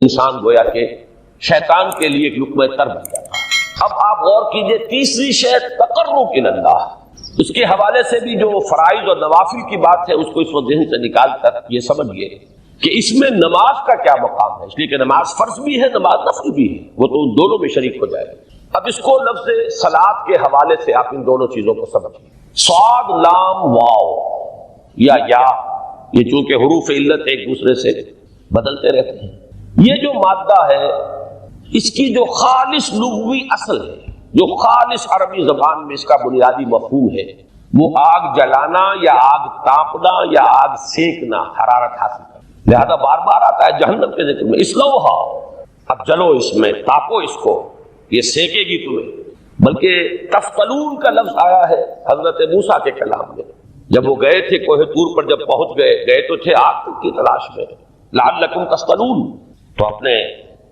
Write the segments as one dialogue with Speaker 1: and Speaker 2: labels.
Speaker 1: انسان گویا کہ شیطان کے لیے ایک لقمہ تر بن جاتا ہے۔ اب آپ غور کیجئے، تیسری شے تقرب الی اللہ، اس کے حوالے سے بھی جو فرائض اور نوافل کی بات ہے اس کو اس وقت ذہن سے نکال کر یہ سمجھیے کہ اس میں نماز کا کیا مقام ہے، اس لیے کہ نماز فرض بھی ہے، نماز نفل بھی ہے، وہ تو ان دونوں میں شریک ہو جائے گا۔ اب اس کو لفظ صلاۃ کے حوالے سے آپ ان دونوں چیزوں کو سمجھیے۔ صاد لام واو یا یہ چونکہ حروف علت ایک دوسرے سے بدلتے رہتے ہیں، یہ جو مادہ ہے اس کی جو خالص لغوی اصل ہے، جو خالص عربی زبان میں اس کا بنیادی مفہوم ہے، وہ آگ جلانا یا آگ تاپنا یا آگ سینکنا، حرارت حاصل کرنا۔ لہذا بار بار آتا ہے جہنم کے ذکر میں اسلوہا، اب جلو اس میں، تاپو اس کو، یہ سینکے گی تمہیں۔ بلکہ تفتلون کا لفظ آیا ہے حضرت موسیٰ کے کلام میں، جب وہ گئے تھے کوہ طور پر، جب پہنچ گئے تو تھے آگ کی تلاش میں، لعلکم تفتلون، تو اپنے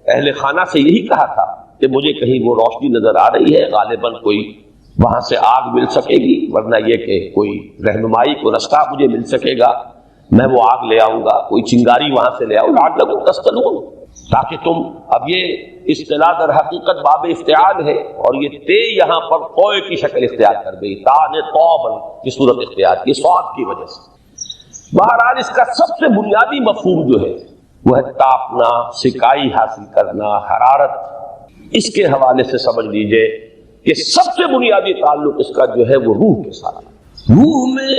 Speaker 1: اہل خانہ سے یہی کہا تھا کہ مجھے کہیں وہ روشنی نظر آ رہی ہے، غالباً کوئی وہاں سے آگ مل سکے گی، ورنہ یہ کہ کوئی رہنمائی کو رستہ مجھے مل سکے گا، میں وہ آگ لے آؤں گا، کوئی چنگاری وہاں سے لے آؤں، لعلکم تفتلون، تاکہ تم، اب یہ اصطلاح در حقیقت باب افتعال ہے، اور یہ تے یہاں پر قوے کی شکل اختیار کر گئی، تا نے توبن کی صورت اختیار کی صاد کی وجہ سے۔ بہرحال اس کا سب سے بنیادی مفہوم جو ہے وہ ہے تاپنا، سکائی حاصل کرنا، حرارت۔ اس کے حوالے سے سمجھ لیجئے کہ سب سے بنیادی تعلق اس کا جو ہے وہ روح کے ساتھ۔ روح میں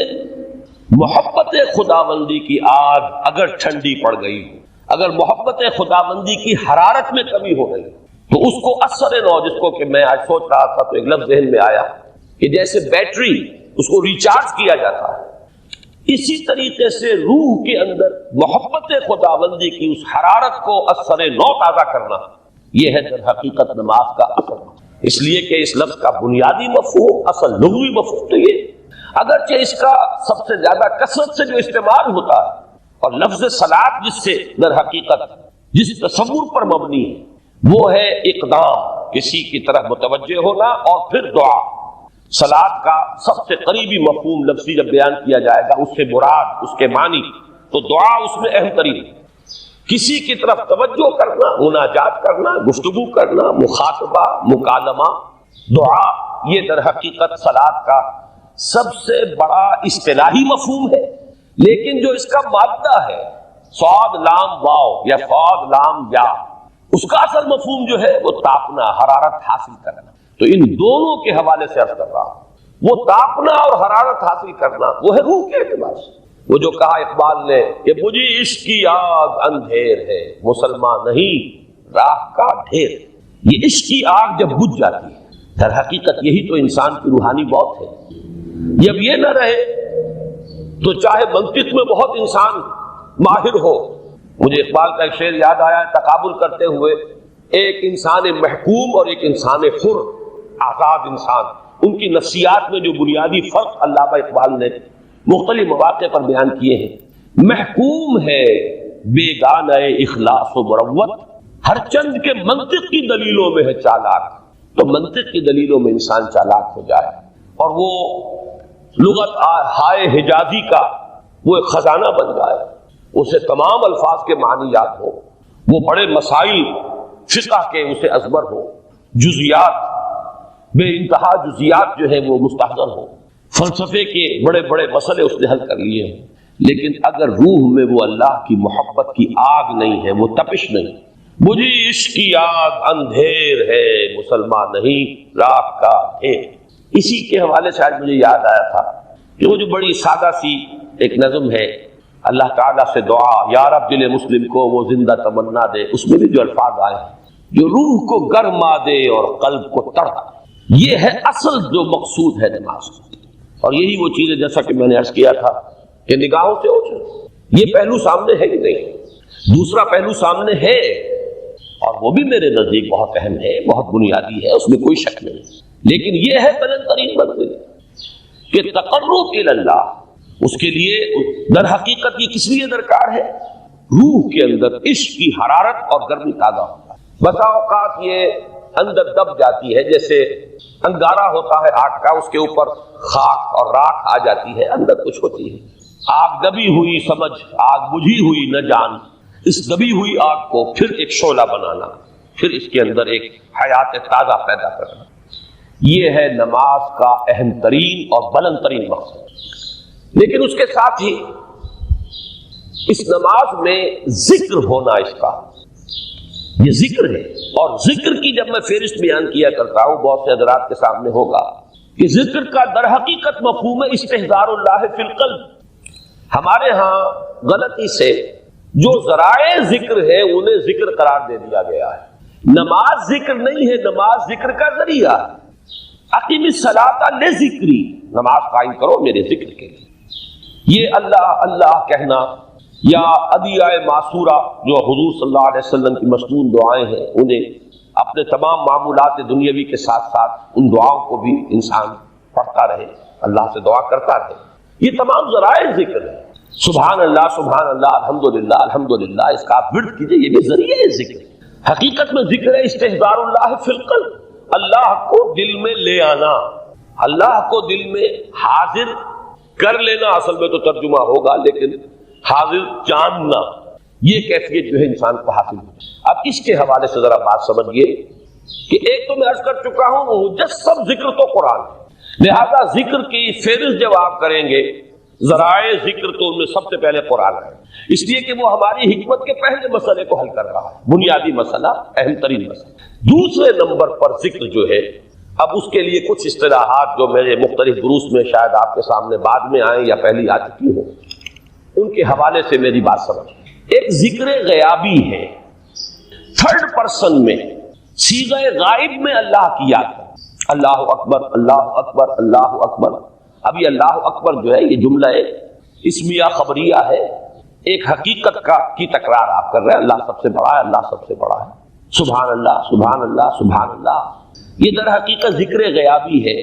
Speaker 1: محبت خداوندی کی آگ اگر ٹھنڈی پڑ گئی، اگر محبت خداوندی کی حرارت میں کمی ہو گئی تو اس کو اثر نو، جس کو کہ میں آج سوچ رہا تھا تو ایک لفظ ذہن میں آیا کہ جیسے بیٹری اس کو ریچارج کیا جاتا ہے، اسی طریقے سے روح کے اندر محبت خداوندی کی اس حرارت کو اثر نو تازہ کرنا، یہ ہے در حقیقت نماز کا اصل۔ اس لیے کہ اس لفظ کا بنیادی مفہوم، اصل لغوی مفہوم تو یہ، اگرچہ اس کا سب سے زیادہ کثرت سے جو استعمال ہوتا ہے، اور لفظ صلاۃ جس سے در حقیقت جس تصور پر مبنی ہے وہ ہے اقدام، کسی کی طرف متوجہ ہونا، اور پھر دعا۔ صلاۃ کا سب سے قریبی مفہوم لفظی جب بیان کیا جائے گا، اس سے مراد، اس کے معنی، تو دعا اس میں اہم ترین، کسی کی طرف توجہ کرنا، مناجات کرنا، گفتگو کرنا، مخاطبہ، مکالمہ، دعا، یہ در حقیقت صلاۃ کا سب سے بڑا اصطلاحی مفہوم ہے۔ لیکن جو اس کا مادہ ہے، صاد لام واو یا صاد لام یا، اس کا اصل مفہوم جو ہے وہ تاپنا، حرارت حاصل کرنا۔ تو ان دونوں کے حوالے سے عرض کر رہا ہوں، وہ تاپنا اور حرارت حاصل کرنا وہ ہے روح کے اعتبار سے۔ وہ جو کہا اقبال نے کہ مجھے عشق کی آگ اندھیر ہے، مسلمان نہیں راہ کا ڈھیر، یہ عشق کی آگ جب بجھ جاتی ہے، در حقیقت یہی تو انسان کی روحانی موت ہے۔ جب یہ نہ رہے تو چاہے منطق میں بہت انسان ماہر ہو، مجھے اقبال کا ایک شعر یاد آیا تقابل کرتے ہوئے، ایک انسان محکوم اور ایک انسان حر، آزاد انسان، ان کی نفسیات میں جو بنیادی فرق علامہ اقبال نے مختلف مواقع پر بیان کیے ہیں۔ محکوم ہے بیگانہ اخلاص و مروت، ہر چند کے منطق کی دلیلوں میں ہے چالاک، تو منطق کی دلیلوں میں انسان چالاک ہو جائے اور وہ لغت ہائے حجازی کا وہ ایک خزانہ بن جائے، اسے تمام الفاظ کے معنی یاد ہو، وہ بڑے مسائل فقہ کے اسے ازبر ہو، جزیات، بے انتہا جزیات جو ہے وہ مستحضر ہو، فلسفے کے بڑے بڑے مسئلے اس نے حل کر لیے ہیں، لیکن اگر روح میں وہ اللہ کی محبت کی آگ نہیں ہے، وہ تپش نہیں، مجھے عشق کی آگ اندھیر ہے، مسلمان نہیں راہ کا ڈھیر۔ اسی کے حوالے سے آج مجھے یاد آیا تھا کہ وہ جو بڑی سادہ سی ایک نظم ہے، اللہ تعالیٰ سے دعا، یا رب دل مسلم کو وہ زندہ تمنا دے، اس میں بھی جو الفاظ آئے ہیں، جو روح کو گرما دے اور قلب کو تڑپا، یہ ہے اصل جو مقصود ہے نماز کا۔ اور یہی وہ چیز ہے جیسا کہ میں نے عرض کیا تھا کہ نگاہوں سے اوجھل، یہ پہلو سامنے ہے ہی نہیں، دوسرا پہلو سامنے ہے، اور وہ بھی میرے نزدیک بہت اہم ہے، بہت بنیادی ہے، اس میں کوئی شک نہیں، لیکن یہ ہے بلند ترین منزل کہ تقرب الی اللہ، اس کے لیے در حقیقت یہ کس لیے درکار ہے؟ روح کے اندر عشق کی حرارت اور گرمی تازہ ہوتا ہے۔ بسا اوقات یہ اندر دب جاتی ہے، جیسے انگارہ ہوتا ہے آگ کا، اس کے اوپر خاک اور راکھ آ جاتی ہے، اندر کچھ ہوتی ہے، آگ دبی ہوئی سمجھ، آگ بجھی ہوئی نہ جان، اس دبی ہوئی آگ کو پھر ایک شعلہ بنانا، پھر اس کے اندر ایک حیات تازہ پیدا کرنا، یہ ہے نماز کا اہم ترین اور بلند ترین مقصد۔ لیکن اس کے ساتھ ہی اس نماز میں ذکر ہونا، اس کا یہ ذکر ہے، اور ذکر کی جب میں فہرست بیان کیا کرتا ہوں بہت سے حضرات کے سامنے ہوگا کہ ذکر کا در حقیقت مفہوم ہے استحضار اللہ فی القلب۔ ہمارے ہاں غلطی سے جو ذرائع ذکر ہے انہیں ذکر قرار دے دیا گیا ہے۔ نماز ذکر نہیں ہے، نماز ذکر کا ذریعہ۔ اقیم الصلاۃ لذکری، نماز قائم کرو میرے ذکر کے لیے۔ یہ اللہ اللہ کہنا یا ادعیہ معصورہ جو حضور صلی اللہ علیہ وسلم کی مسنون دعائیں ہیں، انہیں اپنے تمام معمولات دنیاوی کے ساتھ ساتھ ان دعاؤں کو بھی انسان پڑھتا رہے، اللہ سے دعا کرتا رہے، یہ تمام ذرائع ذکر ہے۔ سبحان اللہ الحمدللہ الحمدللہ، اس کا آپ ورد کیجئے، یہ بھی ذریعہ ذکر۔ حقیقت میں ذکر ہے استحضار اللہ فی القلب، اللہ کو دل میں لے آنا، اللہ کو دل میں حاضر کر لینا، اصل میں تو ترجمہ ہوگا لیکن حاضر جاننا، یہ کیفیت جو ہے انسان کو حاصل ہے۔ اب اس کے حوالے سے ذرا بات سمجھیے کہ ایک تو میں عرض کر چکا ہوں مجسم ذکر تو قرآن ہے، لہذا ذکر کی فہرست جب آپ کریں گے ذرائع ذکر تو ان میں سب سے پہلے قرآن ہے، اس لیے کہ وہ ہماری حکمت کے پہلے مسئلے کو حل کر رہا ہے، بنیادی مسئلہ، اہم ترین مسئلہ۔ دوسرے نمبر پر ذکر جو ہے، اب اس کے لیے کچھ اصطلاحات جو میرے مختلف دروس میں شاید آپ کے سامنے بعد میں آئیں یا پہلی آ چکی ہوں، ان کے حوالے سے میری بات سمجھ۔ ایک ذکر غیابی ہے، تھرڈ پرسن میں، صیغہ غائب میں اللہ کی یاد ہے، اللہ اکبر اللہ اکبر اللہ اکبر۔ اب یہ اللہ اکبر جو ہے یہ جملہ اسمیہ خبریہ ہے، ایک حقیقت کی تکرار آپ کر رہے ہیں، اللہ سب سے بڑا ہے، اللہ سب سے بڑا ہے، سبحان اللہ سبحان اللہ سبحان اللہ۔ یہ در حقیقت ذکر غیابی ہے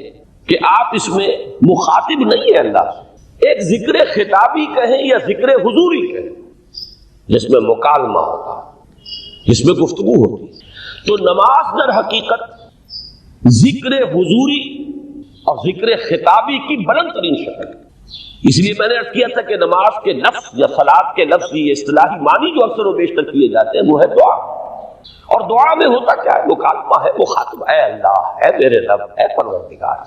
Speaker 1: کہ آپ اس میں مخاطب نہیں ہے اللہ سے، ایک ذکر خطابی کہیں یا ذکر حضوری کہیں جس میں مکالمہ ہوتا، جس میں گفتگو ہوتی۔ تو نماز در حقیقت ذکر حضوری اور ذکر خطابی کی بلند ترین شکل ہے۔ اس لیے میں نے عرض کیا تھا کہ نماز کے لفظ یا صلاۃ کے لفظ، یہ اصطلاحی معنی جو اکثر و بیشتر کیے جاتے ہیں وہ ہے دعا، اور دعا میں ہوتا کیا ہے؟ مکالمہ ہے، مخاطب، اے اللہ، اے میرے رب، اے پروردگار۔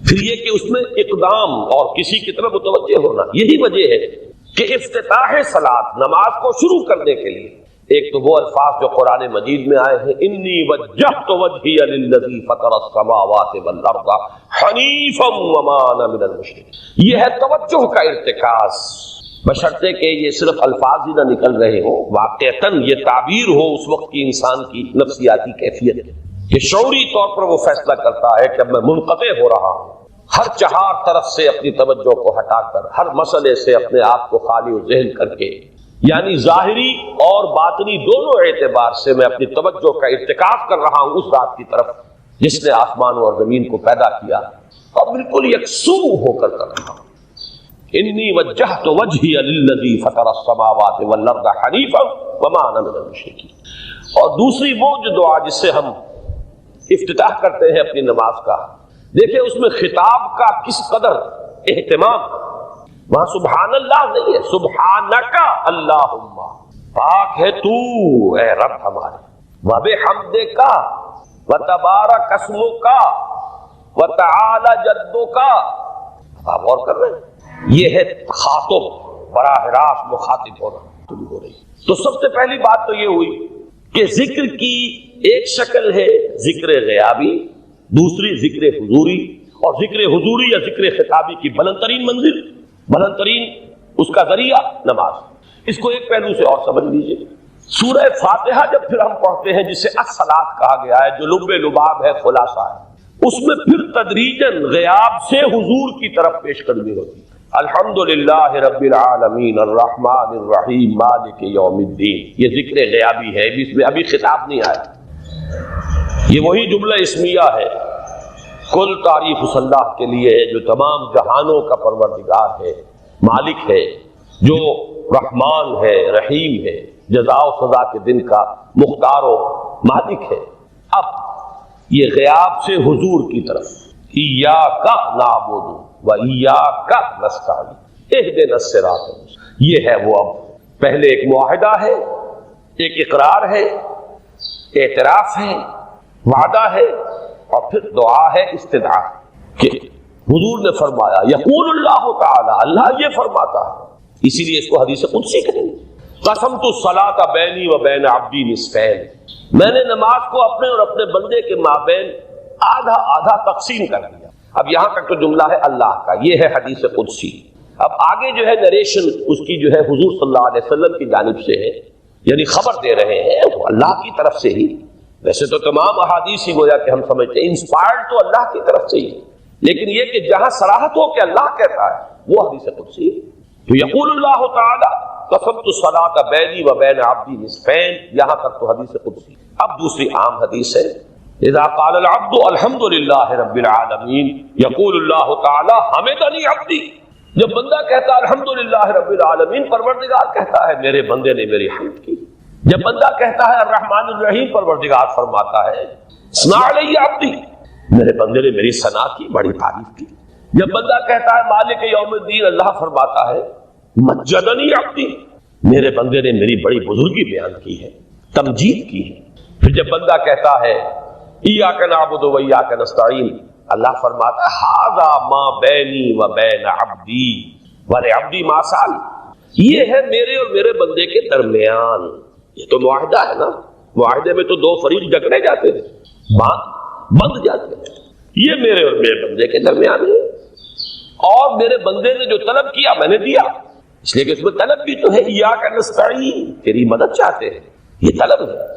Speaker 1: پھر یہ کہ اس میں اقدام اور کسی کی طرف متوجہ ہونا، یہی وجہ ہے کہ افتتاح صلاۃ، نماز کو شروع کرنے کے لیے ایک تو وہ الفاظ جو قرآن مجید میں آئے ہیں، انی وجہت وجہی للذی فطر السماوات والارض حنیفا وما انا من المشرکین، یہ ہے توجہ کا ارتکاز، بشرطے کہ یہ صرف الفاظ ہی نہ نکل رہے ہوں، واقعتاً یہ تعبیر ہو اس وقت کی انسان کی نفسیاتی کیفیت کہ شعوری طور پر وہ فیصلہ کرتا ہے کہ اب میں منقطع ہو رہا ہوں، ہر چہار طرف سے اپنی توجہ کو ہٹا کر، ہر مسئلے سے اپنے آپ کو خالی و ذہن کر کے، یعنی ظاہری اور باطنی دونوں اعتبار سے میں اپنی توجہ کا ارتکاز کر رہا ہوں اس ذات کی طرف جس نے آسمان اور زمین کو پیدا کیا، اور بالکل یکسو ہو کر رہا ہوں۔ انی وجہت وجہی للذی فطر السماوات والارض حنیفا وما انا من المشرکین۔ اور دوسری وہ جو دعا جس سے ہم افتتاح کرتے ہیں اپنی نماز کا، دیکھیں اس میں خطاب کا کس قدر اہتمام، وہاں سبحان اللہ نہیں ہے، سبحانک اللہم، پاک ہے تو اے رب ہمارے، وبحمدک وتبارک اسمک وتعالی جدک۔ آپ غور کر رہے ہیں، یہ ہے خاطب، براہ راست مخاطب ہو رہی۔ تو سب سے پہلی بات تو یہ ہوئی کہ ذکر کی ایک شکل ہے ذکر غیابی، دوسری ذکر حضوری، اور ذکر حضوری یا ذکر خطابی کی بلند ترین منزل، بلند ترین اس کا ذریعہ نماز۔ اس کو ایک پہلو سے اور سمجھ لیجئے، سورہ فاتحہ جب پھر ہم پڑھتے ہیں جسے الصلاۃ کہا گیا ہے، جو لب لباب ہے، خلاصہ ہے، اس میں پھر تدریجاً غیاب سے حضور کی طرف پیش قدمی ہوتی ہے۔ الحمدللہ رب العالمین الرحمن الرحیم مالک یوم الدین، یہ ذکر غیابی ہے، اس میں ابھی خطاب نہیں آیا، یہ وہی جملہ اسمیہ ہے۔ کل تعریف اس اللہ کے لیے ہے جو تمام جہانوں کا پروردگار ہے، مالک ہے، جو رحمان ہے، رحیم ہے، جزا و سزا کے دن کا مختار و مالک ہے۔ اب یہ غیاب سے حضور کی طرف، ایاک نعبد و ایاک نستعین اہدنا الصراط، یہ ہے وہ اب پہلے ایک معاہدہ ہے، ایک اقرار ہے، اعتراف ہے، وعدہ ہے، اور پھر دعا ہے، استدعاء کہ حضور نے فرمایا، یقول اللہ تعالی، اللہ یہ فرماتا ہے، اسی لیے اس کو حدیث قدسی کہیں گے۔ قسمت الصلاۃ بینی و بین عبدی نصفین، میں نے نماز کو اپنے اور اپنے بندے کے مابین آدھا آدھا تقسیم کر دیا۔ اب یہاں تک تو جملہ ہے اللہ کا، یہ ہے حدیث قدسی۔ اب آگے جو ہے نریشن اس کی جو ہے حضور صلی اللہ علیہ وسلم کی جانب سے ہے، یعنی خبر دے رہے ہیں وہ اللہ کی طرف سے ہی۔ ویسے تو تمام احادیث ہی گویا کہ ہم سمجھتے ہیں انسپائرڈ تو اللہ کی طرف سے ہی، لیکن یہ کہ جہاں صراحت ہو کہ اللہ کہتا ہے وہ حدیث قدسی ہے۔ تو یقول اللہ تعالی قسمت الصلاۃ بینی و بین عبدی نصفین، یہاں تک تو حدیث قدسی۔ اب دوسری عام حدیث ہے، اذا قال العبد الحمد للہ رب العالمین یقول اللہ تعالی حمدنی عبدی، جب بندہ کہتا ہے الحمد للہ رب العالمین، پروردگار کہتا ہے میرے بندے نے میری حمد کی۔ جب بندہ کہتا ہے الرحمن الرحیم، پروردگار فرماتا ہے ثنا علی عبدی، میرے بندے نے میری ثنا کی، بڑی تعریف کی۔ جب بندہ کہتا ہے مالک یوم الدین، اللہ فرماتا ہے مجدنی عبدی، میرے بندے نے میری بڑی بزرگی بیان کی ہے، تمجید کی ہے۔ پھر جب بندہ کہتا ہے ایاک نعبد و ایاک نستعین، اللہ فرماتا ہے ھذا ما بینی و بین عبدی ولعبدی ما سأل، یہ ہے میرے اور میرے بندے کے درمیان۔ یہ تو معاہدہ ہے نا، معاہدے میں تو دو فریق جکڑے جاتے ہیں، بند جاتے ہیں، یہ میرے اور میرے بندے کے درمیان ہے، اور میرے بندے نے جو طلب کیا میں نے دیا، اس لیے کہ اس میں طلب بھی تو ہے، ایاک نستعین، تیری مدد چاہتے ہیں، یہ طلب ہے۔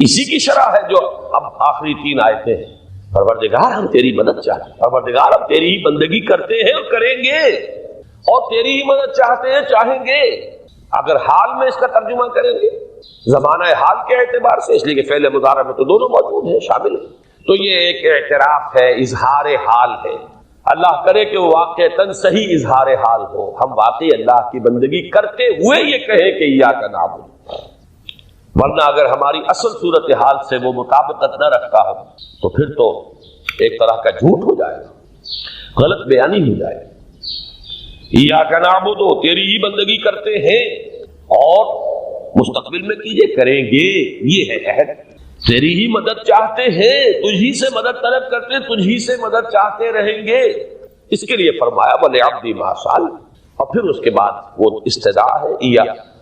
Speaker 1: اسی کی شرح ہے جو اب آخری 3 آیتیں ہیں، پروردگار ہم تیری مدد چاہتے ہیں، پروردگار ہم تیری ہی بندگی کرتے ہیں اور کریں گے، اور تیری ہی مدد چاہتے ہیں، چاہیں گے۔ اگر حال میں اس کا ترجمہ کریں گے زمانہ حال کے اعتبار سے، اس لیے کہ فعل مضارع میں تو دونوں موجود ہیں، شامل ہیں، تو یہ ایک اعتراف ہے، اظہار حال ہے۔ اللہ کرے کہ وہ واقعتاً صحیح اظہار حال ہو، ہم واقعی اللہ کی بندگی کرتے ہوئے یہ کہیں کہ ایاک نعبد، ورنہ اگر ہماری اصل صورتحال سے وہ مطابقت نہ رکھتا ہو تو پھر تو ایک طرح کا جھوٹ ہو جائے گا، غلط بیانی ہو جائے گا۔ ایاک نعبد، تیری ہی بندگی کرتے ہیں، اور مستقبل میں کیجئے، کریں گے، یہ ہے عہد۔ تیری ہی مدد چاہتے ہیں، تجھی سے مدد طلب کرتے، تجھی سے مدد چاہتے رہیں گے، اس کے لیے فرمایا وَلِعَبْدِ مَا سَأَلَ، اور پھر اس کے بعد وہ استدعاء ہے،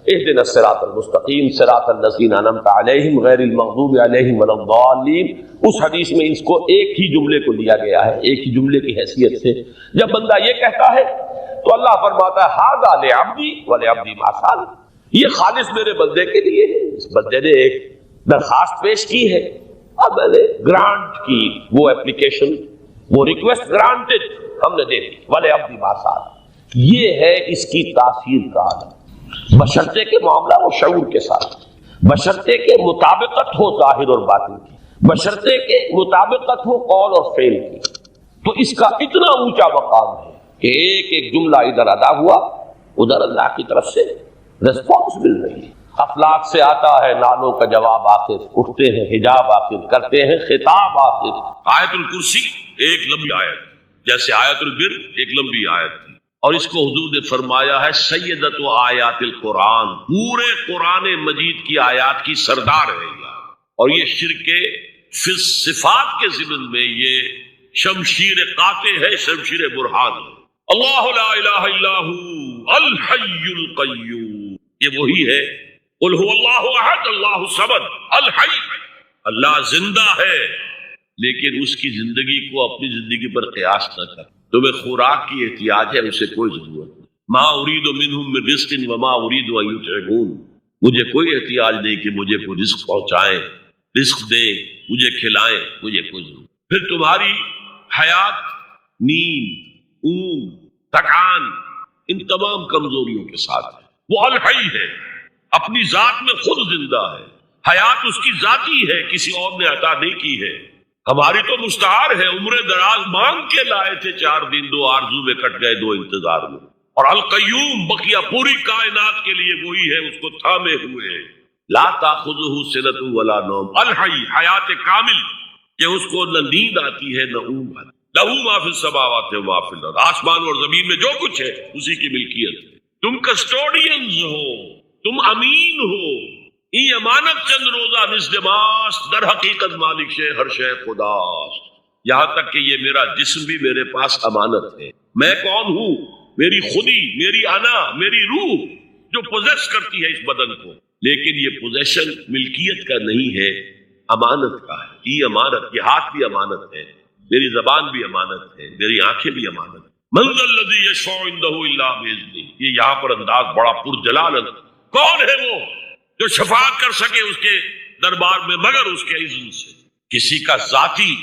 Speaker 1: اهدنا الصراط المستقیم صراط الذین انعمت علیہم غیر المغضوب علیہم ولا الضالین۔ اس حدیث میں اس کو ایک ہی جملے کو لیا گیا ہے، ایک ہی جملے کی حیثیت سے۔ جب بندہ یہ کہتا ہے تو اللہ فرماتا ہے ھذا لعبدی ولعبدی ما سأل، یہ خالص میرے بندے کے لیے ہے۔ اس بندے نے ایک درخواست پیش کی ہے، اب میں نے گرانٹ کی، وہ اپلیکیشن، وہ ریکویسٹ گرانٹڈ، ہم نے دے دی، ولعبدی ما سأل۔ یہ ہے اس کی تاثیر کا عالم، بشرطے کے معاملہ وہ شعور کے ساتھ، بشرطے کے مطابقت ہو ظاہر اور باطن کی، بشرطے کے مطابقت ہو قول اور فعل کی۔ تو اس کا اتنا اونچا مقام ہے کہ ایک ایک جملہ ادھر ادا ہوا، ادھر اللہ کی طرف سے ریسپانس مل رہی ہے۔ افلاک سے آتا ہے نالوں کا جواب آخر، اٹھتے ہیں حجاب آخر، کرتے ہیں خطاب آخر۔
Speaker 2: آیت الکرسی ایک لمبی آیت، جیسے آیت البر ایک لمبی آیت تھی، اور اس کو حضور نے فرمایا ہے سیدت و آیات القرآن، پورے قرآن مجید کی آیات کی سردار ہے یہ، اور یہ شرک فی صفات کے ضمن میں یہ شمشیر قاطع ہے، شمشیر برہان ہے۔ اللہ لا الہ الا ہو الحی القیوم، یہ وہی ہے، قل هو اللہ احد اللہ الصمد الحی، اللہ زندہ ہے، لیکن اس کی زندگی کو اپنی زندگی پر قیاس نہ کر۔ تمہیں خوراک کی احتیاج ہے، اسے کوئی ضرورت نہیں۔ ما ارید منہم من رزق وما ارید ان یطعمون، مجھے کوئی احتیاج نہیں کہ مجھے کوئی رزق پہنچائیں، رزق دیں، مجھے کھلائیں، مجھے کوئی ضرورت۔ پھر تمہاری حیات، نیند، اونگ، تھکان، ان تمام کمزوریوں کے ساتھ ہے۔ وہ الحی ہے، اپنی ذات میں خود زندہ ہے، حیات اس کی ذاتی ہے، کسی اور نے عطا نہیں کی ہے۔ ہماری تو مستعار ہے، عمر دراز مانگ کے لائے تھے، 4 دن 2 آرزو میں کٹ گئے 2 انتظار میں۔ اور القیوم بقیہ پوری کائنات کے لیے وہی ہے، اس کو تھامے ہوئے، لا تاخذہ سنۃ ولا نوم، الحی، حیات کامل، کہ اس کو نہ نیند آتی ہے نہ اونگ آتی۔ لہ ما فی السماوات و ما فی الارض، آسمان اور زمین میں جو کچھ ہے اسی کی ملکیت ہے۔ تم کسٹوڈینز ہو، تم امین ہو، ای امانت چند روزہ نزد ماست، در حقیقت مالک شے ہر شے خداست، یہاں تک کہ یہ میرا جسم بھی میرے پاس امانت ہے۔ میں کون ہوں؟ میری خودی، میری انا، میری روح جو پوزیس کرتی ہے اس بدن کو، لیکن یہ پوزیشن ملکیت کا نہیں ہے، امانت کا ہے۔ یہ امانت، یہ ہاتھ بھی امانت ہے، میری زبان بھی امانت ہے، میری آنکھیں بھی امانت ہے۔ من ذا الذی یشفع عنده الا باذنہ، یہ یہاں پر انداز بڑا پرجلال ہے۔ کون ہے وہ جو شفاعت کر سکے اس کے دربار میں مگر اس کے اذن سے؟ کسی کا ذاتی،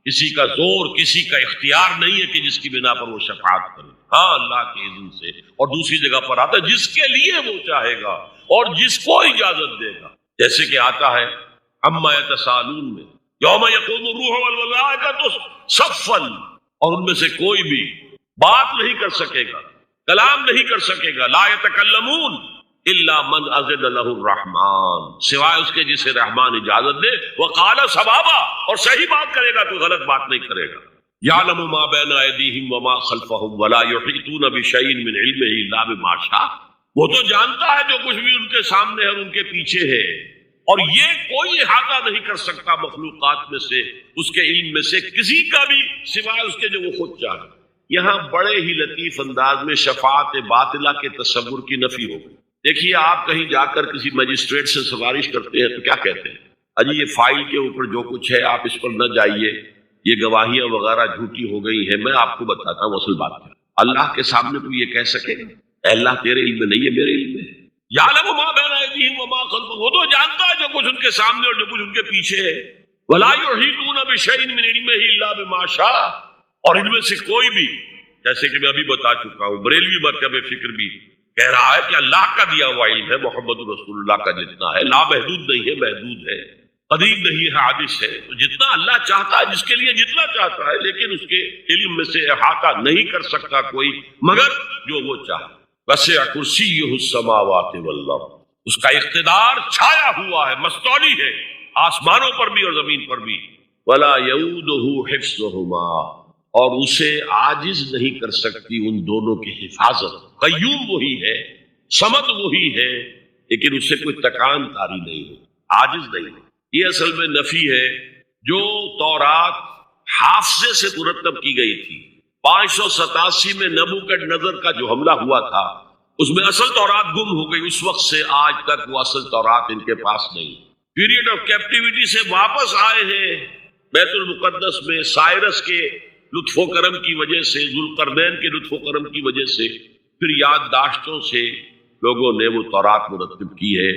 Speaker 2: کسی کا زور، کسی کا اختیار نہیں ہے کہ جس کی بنا پر وہ شفاعت کرے، ہاں اللہ کے اذن سے۔ اور دوسری جگہ پر آتا ہے جس کے لیے وہ چاہے گا اور جس کو اجازت دے گا، جیسے کہ آتا ہے اما یتساءلون میں یوم یقوم الروح والملائکۃ صفا، اور ان میں سے کوئی بھی بات نہیں کر سکے گا، کلام نہیں کر سکے گا، لا یتکلمون الا من اذن له الرحمن، سوائے اس کے جسے رحمان اجازت دے، وقال صوابا، اور صحیح بات کرے گا، کوئی غلط بات نہیں کرے گا۔ یعلم ما بین ایدیہم وما خلفہم ولا یحیطون بشیء من علمہ الا بما شاء، وہ تو جانتا ہے جو کچھ بھی ان کے سامنے ہے اور ان کے پیچھے ہے، اور یہ کوئی احاطہ نہیں کر سکتا مخلوقات میں سے اس کے علم میں سے کسی کا بھی سوائے اس کے جو وہ خود چاہے۔ یہاں بڑے ہی لطیف انداز میں شفاعت باطلہ کے تصور کی نفی ہو گئی۔ دیکھیے آپ کہیں جا کر کسی مجسٹریٹ سے سفارش کرتے ہیں تو کیا کہتے ہیں؟ اجی یہ فائل کے اوپر جو کچھ ہے آپ اس پر نہ جائیے، یہ گواہیاں وغیرہ جھوٹی ہو گئی ہیں، میں آپ کو بتاتا ہوں اصل بات کیا۔ اللہ کے سامنے کوئی یہ کہہ سکے گا اے اللہ تیرے علم میں نہیں ہے، میرے علم میں ہے۔ یعلم ما بین ایدیہم وما خلفہم، وہ تو جانتا ہے جو کچھ ان کے سامنے اور جو کچھ ان کے پیچھے ہے۔ ولا یحیطون بشیء من علمہ الا بما شاء، اور ان میں سے کوئی بھی، جیسے کہ میں ابھی بتا چکا ہوں، بریلوی مرکب فکر بھی کہہ رہا ہے کہ اللہ کا دیا ہوا علم ہے، محمد رسول اللہ کا جتنا ہے، لا محدود نہیں ہے، محدود ہے، قدیم نہیں ہے، حادث ہے، تو جتنا اللہ چاہتا ہے، جس کے لیے جتنا چاہتا ہے، لیکن اس کے علم میں سے احاطہ نہیں کر سکتا کوئی مگر جو وہ چاہے۔ وسع کرسیہ السماوات والارض، اس کا اقتدار چھایا ہوا ہے، مستولی ہے، آسمانوں پر بھی اور زمین پر بھی۔ ولا یؤودہ حفظہما، اور اسے عاجز نہیں کر سکتی ان دونوں کی حفاظت۔ قیوم وہی ہے، صمد وہی ہے، لیکن اس سے کوئی تکان طاری نہیں ہے، عاجز نہیں ہے۔ یہ اصل میں نفی ہے جو تورات حافظے سے مرتب کی گئی تھی۔ 587 میں نبوکڈ نظر کا جو حملہ ہوا تھا اس میں اصل تورات گم ہو گئی، اس وقت سے آج تک وہ اصل تورات ان کے پاس نہیں۔ پیریڈ آف کیپٹیوٹی سے واپس آئے ہیں بیت المقدس میں، سائرس کے لطف و کرم کی وجہ سے، ذوالقرنین کے لطف و کرم کی وجہ سے، پھر یادداشتوں سے لوگوں نے وہ تورات مرتب کی ہے،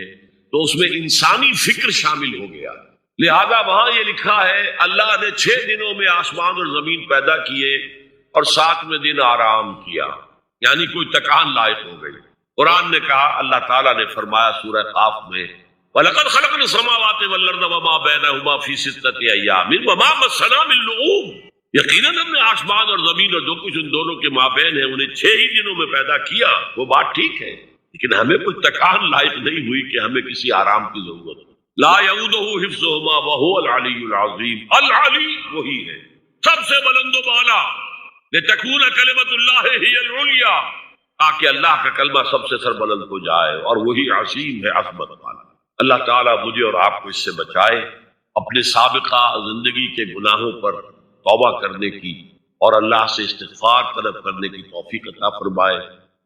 Speaker 2: تو اس میں انسانی فکر شامل ہو گیا، لہذا وہاں یہ لکھا ہے اللہ نے 6 دنوں میں آسمان اور زمین پیدا کیے اور 7ویں دن آرام کیا، یعنی کوئی تکان لائق ہو گئی۔ قرآن نے کہا، اللہ تعالیٰ نے فرمایا سورہ قاف میں وَلَقَدْ خَلَقْنَا السَّمَاوَاتِ وَالْأَرْضَ وَمَا بَيْنَهُمَا فِي 6 أَيَّامٍ وَمَا مَسَّنَا مِن لُغُوبٍ، یقیناً ہم نے آسمان اور زمین اور جو کچھ ان دونوں کے مابین ہے انہیں 6 ہی دنوں میں پیدا کیا۔ وہ بات ٹھیک ہے، لیکن ہمیں کوئی تکان لائق نہیں ہوئی کہ ہمیں کسی آرام کی ضرورت ہو۔ لا یعودہ حفظہما وہو العلی العظیم، العلی وہی ہے سب سے بلند و بالا، لتکون کلمۃ اللہ ہی العلیٰ، تاکہ اللہ کا کلمہ سب سے سربلند ہو جائے، اور وہی عظیم ہے، عظمت والا۔ اللہ تعالیٰ مجھے اور آپ کو اس سے بچائے، اپنے سابقہ زندگی کے گناہوں پر توبہ کرنے کی اور اللہ سے استغفار طلب کرنے کی توفیق عطا فرمائے،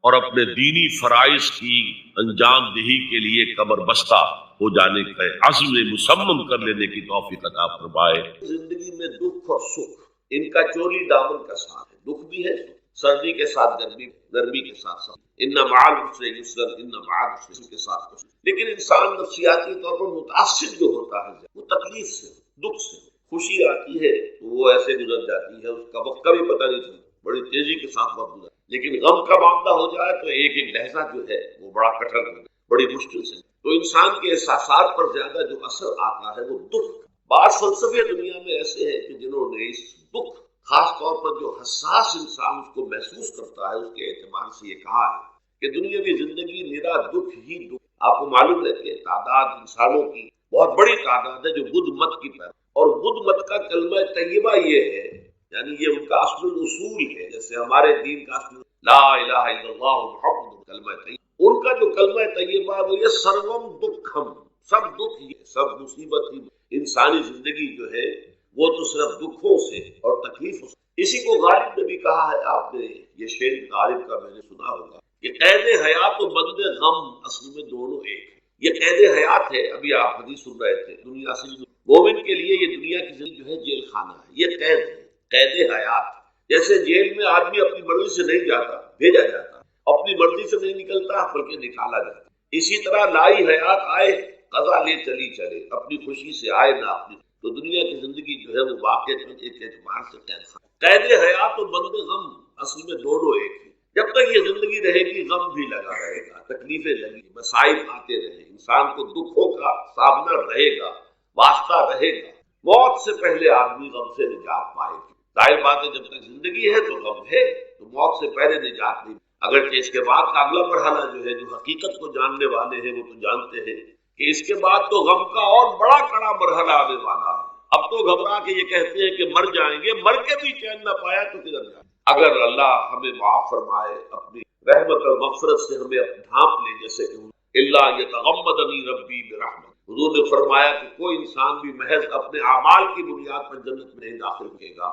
Speaker 2: اور اپنے دینی فرائض کی انجام دہی کے لیے کمر بستہ ہو جانے کا عزم مصمم کر لینے کی توفیق عطا فرمائے۔ زندگی میں دکھ اور سکھ ان کا چولی دامن کا ساتھ ہے، دکھ بھی ہے، سردی کے ساتھ گرمی، گرمی کے ساتھ ساتھ، ان مع العسر یسرا، ان مع العسر کے ساتھ۔ لیکن انسان نفسیاتی طور پر متاثر جو ہوتا ہے وہ تکلیف سے، دکھ سے، خوشی آتی ہے تو وہ ایسے گزر جاتی ہے، اس کا وقت کا بھی پتہ نہیں چلتا، بڑی تیزی کے ساتھ وقت گزر، لیکن غم کا معاملہ ہو جائے تو ایک ایک لہجہ جو ہے وہ بڑا کٹھن ہو جائے، بڑی مشکل سے۔ تو انسان کے احساسات پر زیادہ جو اثر آتا ہے وہ دکھ۔ بعض فلسفے دنیا میں ایسے ہیں کہ جنہوں نے اس دکھ، خاص طور پر جو حساس انسان اس کو محسوس کرتا ہے، اس کے اعتبار سے یہ کہا ہے کہ دنیاوی زندگی نرا دکھ ہی دکھ۔ آپ کو معلوم ہے کہ تعداد انسانوں کی بہت بڑی تعداد ہے جو بدھ مت کی پیروی، اور بدھ مت کا کلمہ طیبہ یہ ہے، یعنی یہ ان کا اصل اصول ہے، جیسے ہمارے دین کا اصل لا الہ الا اللہ محمد کلمہ طیبہ، ان کا جو کلمہ طیبہ ہے وہ یہ سروم دکھم، سب دکھ ہی، سب مصیبت ہی، انسانی زندگی جو ہے وہ تو صرف دکھوں سے اور تکلیفوں سے۔ اسی کو غالب نے بھی کہا ہے، آپ نے یہ شعر غالب کا میں نے سنا ہوگا کہ قید حیات و بند غم اصل میں دونوں ایک ہے۔ یہ قید حیات ہے، ابھی آپ حدیث سن رہے تھے، دنیا سے مومن کے لیے یہ دنیا کی زندگی جو ہے جیل خانہ ہے، یہ قید ہے، قید حیات۔ جیسے جیل میں آدمی اپنی مرضی سے نہیں جاتا، بھیجا جاتا، اپنی مرضی سے نہیں نکلتا بلکہ نکالا جاتا، اسی طرح لائی حیات آئے قضا لے چلی چلے، اپنی خوشی سے آئے نہ اپنی، تو دنیا کی زندگی جو ہے وہ واقع ایک اعتبار سے قید خانہ۔ قید حیات و بند غم اصل میں دونوں ایک ہیں۔ جب تک یہ زندگی رہے گی غم بھی لگا رہے گا، تکلیفیں لگی، مسائل آتے رہے، انسان کو دکھوں کا سامنا رہے گا، واسطہ رہے گا۔ موت سے پہلے آدمی غم سے نجات پائے گی۔ ظاہر بات ہے جب تک زندگی ہے تو غم ہے، تو موت سے پہلے نجات نہیں۔ اگرچہ اس کے بعد کا اگلا مرحلہ جو ہے، جو حقیقت کو جاننے والے ہیں وہ تو جانتے ہیں کہ اس کے بعد تو غم کا اور بڑا کڑا مرحلہ آنے والا ہے۔ اب تو گھبرا کے یہ کہتے ہیں کہ مر جائیں گے، مر کے بھی چین نہ پایا تو کدھر جائیں۔ اگر اللہ ہمیں معاف فرمائے، اپنی رحمت اور مغفرت سے ہمیں ڈھانپ لے، جیسے کہ اللہ یتغمدنی ربی برحمت، حضور نے فرمایا کہ کوئی انسان بھی محض اپنے اعمال کی بنیاد پر جنت میں نہیں داخل ہوگے گا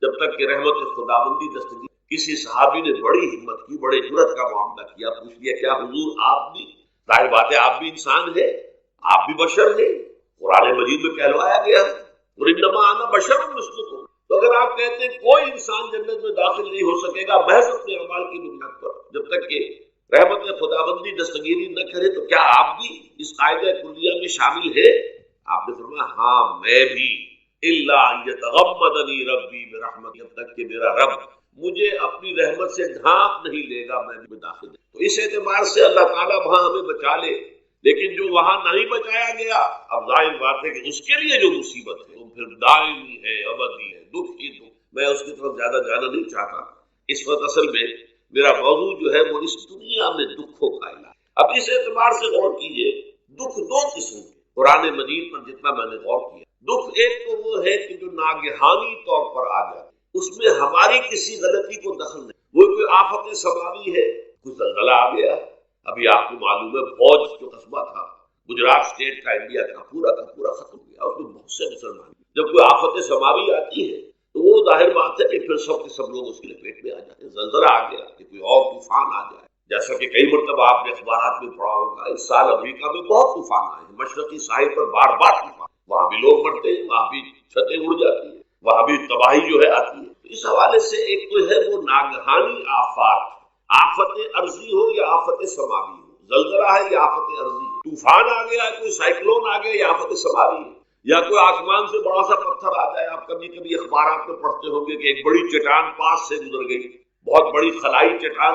Speaker 2: جب تک کہ رحمت خداوندی دستگیر۔ کسی صحابی نے بڑی ہمت کی، بڑے جرأت کا معاملہ کیا، پوچھ لیا کیا حضور آپ بھی؟ ظاہر بات ہے آپ بھی انسان ہے، آپ بھی بشر ہیں، قرآن مجید میں کہلوایا گیا ہے وَإِنَّمَا أَنَا بَشَرٌ مِثْلُكُمْ۔ تو اگر آپ کہتے ہیں کوئی انسان جنت میں داخل نہیں ہو سکے گا محض اپنے اعمال کی بنیاد پر جب تک کہ رحمت خداوندی دستگیری نہ کرے، تو کیا آپ بھی اس قاعدہ کلیہ میں شامل ہے؟ آپ نے فرمایا ہاں میں بھی، الا ان یتغمدنی ربی برحمت، جب تک کہ میرا رب مجھے اپنی رحمت سے ڈھانپ نہیں لے گا میں بھی داخل ہوں۔ تو اس اعتبار سے اللہ تعالیٰ وہاں ہمیں بچا لے، لیکن جو وہاں نہیں بچایا گیا، اب ظاہر بات ہے کہ اس کے لیے جو مصیبت ہے وہ پھر دائمی ہے، ابدی ہے، دکھ ہی دکھ۔ میں اس کی طرف زیادہ جانا نہیں چاہتا، اس وقت اصل میں میرا موضوع جو ہے وہ اس دنیا میں دکھوں کا علاج۔ اب اس اعتبار سے غور کیجئے، دکھ دو قسم کے قرآن مجید پر جتنا میں نے غور کیا، دکھ ایک تو وہ ہے کہ جو ناگہانی طور پر آ جائے، اس میں ہماری کسی غلطی کو دخل نہیں، وہ کوئی آفت سماوی ہے، کوئی زلزلہ آ گیا، ابھی آپ کو معلوم ہے فوج جو قصبہ تھا گجرات اسٹیٹ کا انڈیا کا پورا ختم ہو گیا، اس میں بہت سے مسلمان، جب کوئی آفت سماوی آتی ہے تو وہ ظاہر بات ہے کہ پھر سب کے سب لوگ اس کے لپیٹ میں آ جاتے ہیں۔ زلزلہ آ گیا کہ کوئی اور طوفان آ جائے، جیسا کہ کئی مرتبہ آپ نے اخبارات میں پڑھا ہوگا، اس سال امریکہ میں بہت طوفان آئے ہیں، مشرقی ساحل پر بار بار طوفان، وہاں بھی لوگ مرتے ہیں، وہاں بھی چھتیں اڑ جاتی ہیں، وہاں بھی تباہی جو ہے آتی ہے۔ اس حوالے سے ایک تو ہے وہ ناگہانی آفات، آفت ارضی ہو یا آفت سماوی ہو، زلزلہ ہے یا آفت ارضی ہے، طوفان آ گیا ہے، کوئی سائیکلون آ گیا یا آفت سماوی ہے، یا کوئی آسمان سے بڑا سا پتھر آ جائے۔ آپ کبھی کبھی اخبارات میں پڑھتے ہوں گے کہ ایک بڑی چٹان پاس سے گزر گئی، بہت بڑی خلائی چٹان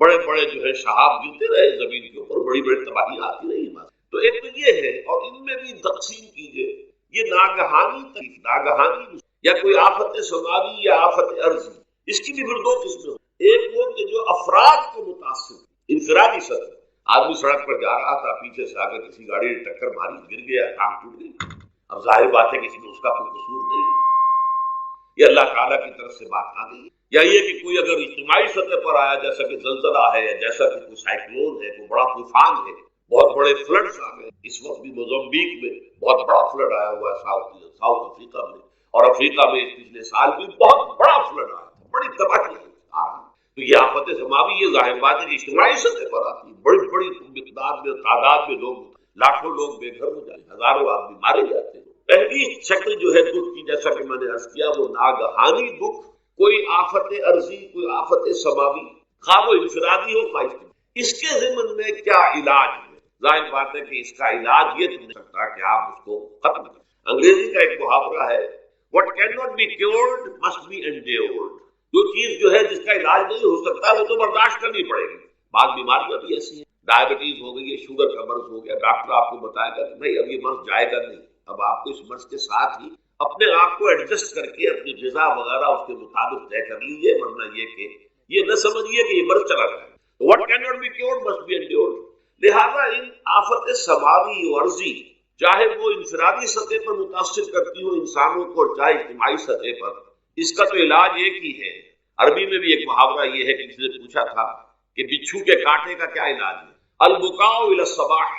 Speaker 2: بڑے بڑے جو ہے شہاب گرتے رہے زمین کے اوپر، بڑی بڑی تباہی آتی رہی۔ تو ایک تو یہ ہے، اور ان میں بھی تقسیم کیجئے، یہ ناگہانی یا کوئی آفت سماوی یا آفت ارضی، اس کی بھی پھر دو قسمیں ہوں۔ ایک وہ کہ جو افراد کو متاثر، انفرادی سطح، آدمی سڑک پر جا رہا تھا، پیچھے سے آ کر کسی گاڑی نے ٹکر ماری، گر گیا، ٹانگ ٹوٹ گئی، اب ظاہر بات ہے کسی میں اس کا کوئی قصور نہیں، یہ اللہ تعالیٰ کی طرف سے بات آ گئی۔ یا یہ کہ کوئی اگر اجتماعی سطح پر آیا، جیسا کہ زلزلہ ہے یا جیسا کہ کوئی سائیکلون ہے، کوئی بڑا طوفان ہے، بہت بڑے فلڈز آ گئے، اس وقت بھی موزمبیق میں بہت بڑا فلڈ آیا ہوا ہے، ساؤتھ افریقہ میں، اور افریقہ میں پچھلے سال بھی بہت بڑا فلڈ آیا تھا، بڑی تباہی آ رہی۔ تو یہ آفت سماوی، یہ ظاہر بات ہے کہ اجتماعی سطح پر آتی ہے، بڑی بڑی مقدار میں، تعداد میں لوگ، لاکھوں لوگ بے گھر ہو جاتے ہیں، ہزاروں آدمی مارے جاتے ہیں۔ پہلی شکل جو ہے دکھ کی، جیسا کہ میں نے عرض کیا، وہ ناگہانی دکھ، کوئی آفت ارضی، کوئی آفت سماوی، خواہ وہ انفرادی ہو خواہ اجتماعی۔ اس کے ضمن میں کیا علاج ہے؟ ظاہر بات ہے کہ اس کا علاج یہ نہیں سکتا کہ آپ اس کو ختم کریں۔ انگریزی کا ایک محاورہ ہے، what cannot be cured must be endured۔ جو چیز جو ہے جس کا علاج نہیں ہو سکتا وہ تو برداشت کرنی پڑے گی۔ بعض بیماریاں بھی ایسی ہیں، ڈائبٹیز ہو گئی ہے، شوگر کا مرض ہو گیا، ڈاکٹر آپ کو بتائے گا کہ بھائی اب یہ مرض جائے گا نہیں، اب آپ کو اس مرض کے ساتھ ہی اپنے آپ کو ایڈجسٹ کر کے اپنی غذا وغیرہ اس کے مطابق طے کر لیجیے، ورنہ یہ کہ یہ نہ سمجھیے کہ یہ مرض چلا جائے گا۔ what cannot be cured must be endured۔ لہذا ان آفت سماوی و عرضی، چاہے وہ انفرادی سطح پر متاثر کرتی ہو انسانوں کو، اور چاہے اجتماعی سطح پر، اس کا تو علاج ایک ہی ہے. عربی میں بھی ایک محاورہ یہ ہے کہ کسی نے پوچھا تھا کہ بچھو کے کاٹے کا کیا علاج ہے؟ البکاء الی الصباح،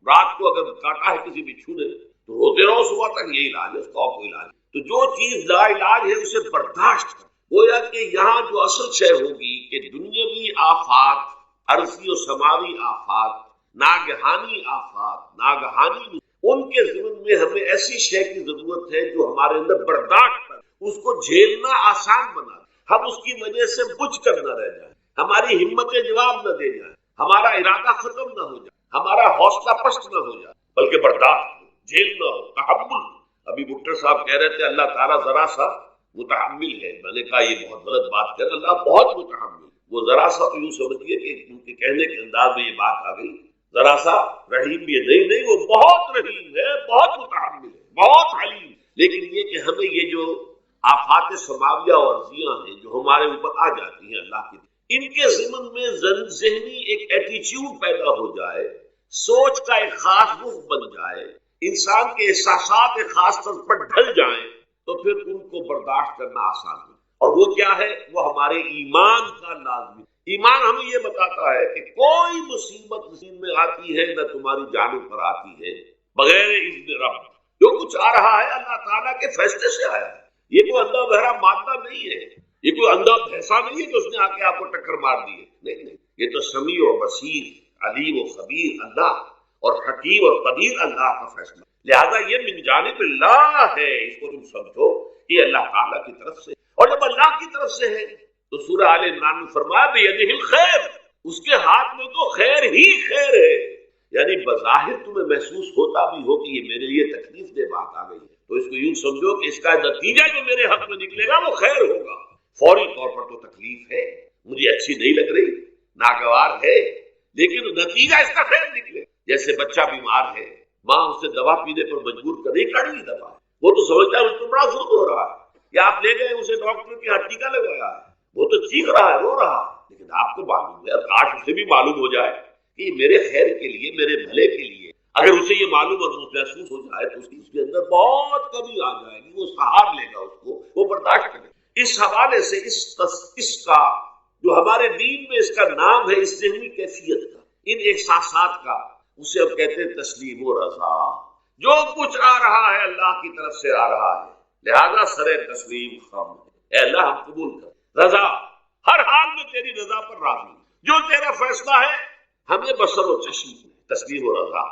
Speaker 2: رات کو اگر کاٹا ہے کسی بچھو نے تو روتے رہو صبح تک، یہ علاج ہے، اس کا اور کوئی علاج. تو جو چیز لا علاج ہے اسے برداشت کر. گویا کہ یہاں جو اصل شے ہوگی کہ دنیاوی آفات، عرضی و سماوی آفات، ناگہانی آفات، ناگہانی، ان کے ضمن میں ہمیں ایسی شے کی ضرورت ہے جو ہمارے اندر برداشت کر، اس کو جھیلنا آسان بنا، ہم اس کی وجہ سے بجھ کر نہ رہ جائیں، ہماری ہمتیں جواب نہ دے جائیں، ہمارا ارادہ ختم نہ ہو جائے، ہمارا حوصلہ پست نہ ہو جائے، بلکہ برداشت ہو، جھیلنا ہو، تحمل. ابھی بھٹر صاحب کہہ رہے تھے اللہ تعالیٰ ذرا سا متحمل ہے. میں نے کہا یہ بہت غلط بات ہے، اللہ بہت متحمل. وہ ذرا سا تو یوں سمجھیے کہ ان کے کہنے کے انداز میں یہ بات آ گئی، ذرا سا رحیم بھی ہے. نہیں، وہ بہت رحیم ہے، بہت متحمل ہے، بہت حلیم. لیکن یہ کہ ہمیں یہ جو آفات سماویہ اور عرضیاں ہیں جو ہمارے اوپر آ جاتی ہیں اللہ کی، ان کے ضمن میں ذہنی ایک ایٹیچیوڈ پیدا ہو جائے، سوچ کا ایک خاص رخ بن جائے، انسان کے احساسات ایک خاص طور پر ڈھل جائیں، تو پھر ان کو برداشت کرنا آسان ہے. اور وہ کیا ہے؟ وہ ہمارے ایمان کا لازمی. ایمان ہمیں یہ بتاتا ہے کہ کوئی مصیبت نصیب میں آتی ہے نہ تمہاری جانوں پر آتی ہے بغیر اذن رب. جو کچھ آ رہا ہے اللہ تعالیٰ کے فیصلے سے آیا ہے. یہ کوئی اندھا بہرا مادہ نہیں ہے، یہ کوئی اندھا بھینسا نہیں ہے کہ اس نے آ کے آپ کو ٹکر مار دی ہے. نہیں، یہ تو سمیع و بصیر، علیم و خبیر اللہ اور حکیم اور قدیر اللہ کا فیصلہ. لہذا یہ من جانب اللہ ہے، اس کو تم سمجھو کہ اللہ تعالیٰ کی طرف سے. اور جب اللہ کی طرف سے ہے تو سورہ آل عمران میں فرمایا بیدہ الخیر، اس کے ہاتھ میں تو خیر ہی خیر ہے. یعنی بظاہر تمہیں محسوس ہوتا بھی ہو کہ یہ میرے لیے تکلیف دہ بات آ گئی ہے، تو اس کو یوں سمجھو کہ اس کا نتیجہ جو میرے حق میں نکلے گا وہ خیر ہوگا. فوری طور پر تو تکلیف ہے، مجھے اچھی نہیں لگ رہی، ناگوار ہے، لیکن نتیجہ اس کا خیر نکلے. جیسے بچہ بیمار ہے، ماں اسے دوا پینے پر مجبور کرے، کڑوی دوا ہے، وہ تو سمجھتا ہے اس کو بڑا ضرور ہو رہا ہے. یا آپ لے گئے اسے ڈاکٹر کے یہاں ٹیکا لگوایا ہے، وہ تو چیخ رہا ہے، رو رہا ہے، لیکن آپ کو معلوم ہے، کاش اسے بھی معلوم ہو جائے کہ میرے خیر کے لیے، میرے بھلے کے لیے. اگر اسے یہ معلوم اور محسوس ہو جائے تو اس کے اندر بہت کمی آ جائے گی، وہ سہار لے گا اس کو، وہ برداشت کرے. اس حوالے سے اس کا جو ہمارے دین میں اس کا نام ہے، اس ذہنی کیفیت کا، ان احساسات کا، اسے ہم کہتے ہیں تسلیم و رضا. جو کچھ آ رہا ہے اللہ کی طرف سے آ رہا ہے، لہذا سر تسلیم خم. اے اللہ ہم قبول کر، رضا، ہر حال میں تیری رضا پر راضی، جو تیرا فیصلہ ہے ہمیں بصر و چشم تسلیم و رضا.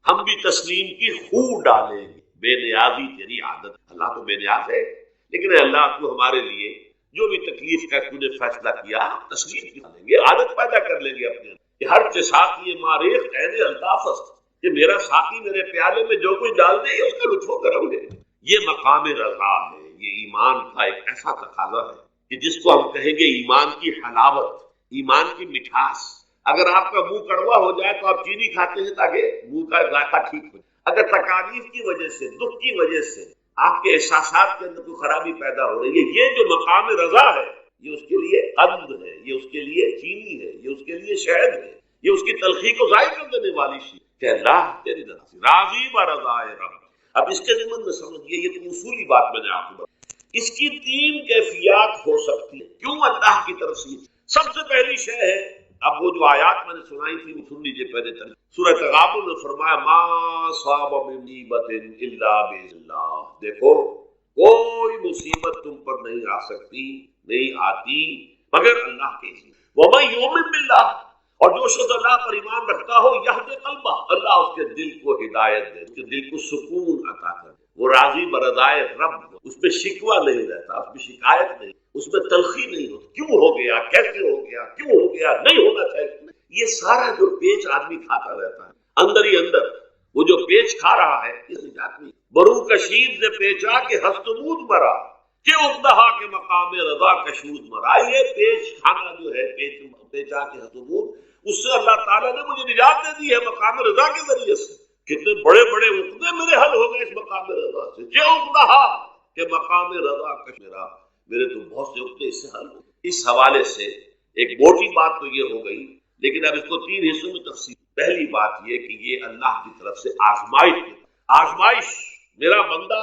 Speaker 2: ہم بھی تسلیم کی خو ڈالیں گے. بے نیازی تیری عادت، اللہ تو بے نیاز ہے، لیکن اے اللہ تو ہمارے لیے جو بھی تکلیف کا تو نے فیصلہ کیا ہم تسلیم کی لیں گے، عادت پیدا کر لیں گے اپنے کہ ہر ساقی ماریخ عین الطاف است، کہ میرا ساقی میرے پیالے میں جو کچھ ڈال دے اس کا لطف و کرم ہے. یہ مقام رضا ہے. یہ ایمان کا ایک ایسا تقاضا ہے کہ جس کو ہم کہیں گے ایمان کی حلاوت، ایمان کی مٹھاس. اگر آپ کا منہ کڑوا ہو جائے تو آپ چینی کھاتے ہیں تاکہ منہ کا ذائقہ ٹھیک ہو جائے. اگر تکالیف کی وجہ سے، دکھ کی وجہ سے آپ کے احساسات کے اندر کوئی خرابی پیدا ہو رہی ہے، یہ جو مقام رضا ہے یہ اس کے لیے قند ہے، یہ اس کے لیے چینی ہے، یہ اس کے لیے شہد ہے، یہ اس کی تلخی کو ظاہر کر دینے والی چیز کہ اللہ تیری رضا سے راضی و رضا رب. اب اس کے ضمن میں سمجھیے، یہ تو اصولی بات میں نے آپ کو بتائی. اس کی 3 کیفیات ہو سکتی ہے. کیوں اللہ کی طرف سے؟ سب سے پہلی شے ہے، اب وہ جو آیات میں نے سنائی تھی وہ سن لیجیے پہلے تک. سورہ تغابن میں فرمایا ما صاب من مصیبت الا باذن اللہ. دیکھو کوئی مصیبت تم پر نہیں آ سکتی، نہیں آتی مگر اللہ کے اذن. ومن یؤمن باللہ، اور جو شخص اللہ پر ایمان رکھتا ہو یہد قلبہ، اللہ اس کے دل کو ہدایت دے، اس کے دل کو سکون عطا کر. وہ راضی برضائے رب، اس میں شکوہ نہیں رہتا، اس میں شکایت نہیں، اس میں تلخی نہیں ہوتی. کیوں ہو گیا، کیسے ہو گیا، کیوں ہو گیا، نہیں ہونا چاہیے. یہ سارا جو پیچ آدمی کھاتا رہتا ہے اندر ہی اندر، وہ جو پیچ کھا رہا ہے اس آدمی برو کشید سے پیچا کہ ہستمود مرا کہ اقدہا کے مقام رضا کشود مرا. یہ پیچ کھانا جو ہے، پیچا کے ہستمود، اس سے اللہ تعالیٰ نے مجھے نجات دے دی ہے مقام رضا کے ذریعے سے. کتنے بڑے بڑے عقدے میرے حل ہو گئے اس مقام رضا سے. کہ اقدہا کہ مقام رضا کشمیرا، میرے تو بہت سے عقدے اس سے حل ہو. اس حوالے سے ایک موٹی بات تو یہ ہو گئی، لیکن اب اس کو 3 حصوں میں تقسیم. پہلی بات یہ کہ یہ اللہ کی طرف سے آزمائش، میرا بندہ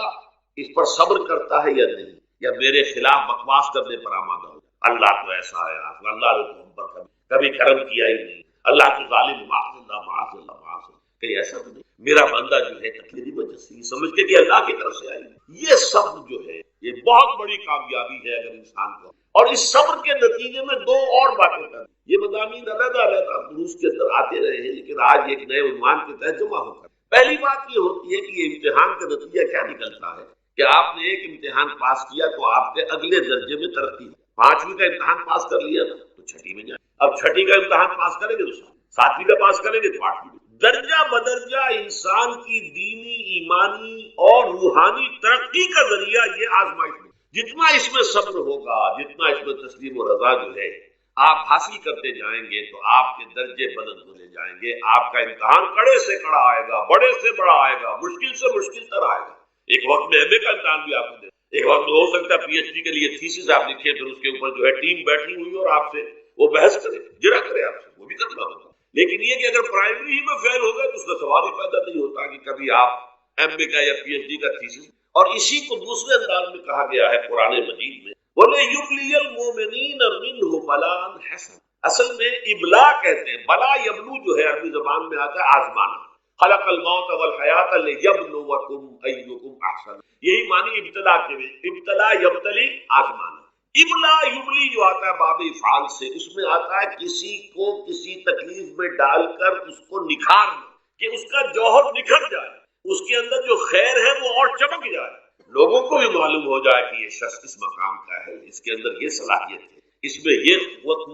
Speaker 2: اس پر صبر کرتا ہے یا نہیں، یا میرے خلاف بکواس کرنے پر آمادہ ہو جائے اللہ تو ایسا ہے، اللہ نے تو ہم پر کبھی کرم کیا ہی نہیں، اللہ تو ظالم، معاذ اللہ معاذ اللہ معاذ اللہ، کہیں ایسا تو نہیں، میرا بندہ جو ہے تقدیر وجہ سے سمجھ کے کہ اللہ کی طرف سے آئی، یہ صبر جو ہے یہ بہت بڑی کامیابی ہے اگر انسان کو، اور اس صبر کے نتیجے میں دو اور باتیں کر، یہ مضامین علیحدہ علیحدہ دروس کے اندر آتے رہے ہیں لیکن آج ایک نئے عنوان کے تحت جمع ہو کر پہلی بات یہ ہوتی ہے کہ یہ امتحان کا نتیجہ کیا نکلتا ہے کہ آپ نے ایک امتحان پاس کیا تو آپ کے اگلے درجے میں ترقی، 5ویں کا امتحان پاس کر لیا نا تو 6ٹھی میں جائیں، اب 6ٹھی کا امتحان پاس کریں گے تو 7ویں کا پاس کریں گے تو 8ویں، درجہ بدرجہ انسان کی دینی ایمانی اور روحانی ترقی کا ذریعہ یہ آزمائش ہے، جتنا اس میں صبر ہوگا، جتنا اس میں تسلیم و رضا جو ہے آپ حاصل کرتے جائیں گے تو آپ کے درجے بلند ہوتے جائیں گے، آپ کا امتحان کڑے سے کڑا آئے گا، بڑے سے بڑا آئے گا، مشکل سے مشکل تر آئے گا، ایک وقت میں ایم اے کا امتحان بھی آپ کو دے، ایک وقت میں ہو سکتا ہے پی ایچ ڈی کے لیے تھیسس آپ لکھیں، پھر اس کے اوپر جو ہے ٹیم بیٹھی ہوئی اور آپ سے وہ بحث کرے، جرا کرے آپ سے، وہ بھی کرنا ہوگا، لیکن یہ کہ اگر پرائمری ہی میں فیل ہو گئے تو اس کا سوال ہی پیدا نہیں ہوتا کہ کبھی آپ ایم اے کا یا پی ایچ ڈی کا تھیسس، اور اسی کو دوسرے انداز میں کہا گیا ہے قرآن مجید میں وَلَيُبْلِيَ الْمُؤْمِنِينَ مِنْهُ بَلَاءً حَسَنًا، اصل میں ابلا کہتے ہیں، بلا یبلو جو ہے عربی زبان میں آتا ہے آزمانا، خلق الموت والحیات لیبلوکم ایکم احسن، یہی معنی ابتلا کے میں، ابتلا یبتلی آزمانا، ابلا یبلی جو آتا ہے باب افعال سے، اس میں آتا ہے کسی کو کسی تکلیف میں ڈال کر اس کو نکھارنا، کہ اس کا جوہر نکھر جائے، اس کے اندر جو خیر ہے وہ اور چمک جائے، لوگوں کو بھی معلوم ہو جائے کہ یہ شخص اس مقام کا ہے، اس کے اندر یہ صلاحیت ہے، اس میں یہ قوت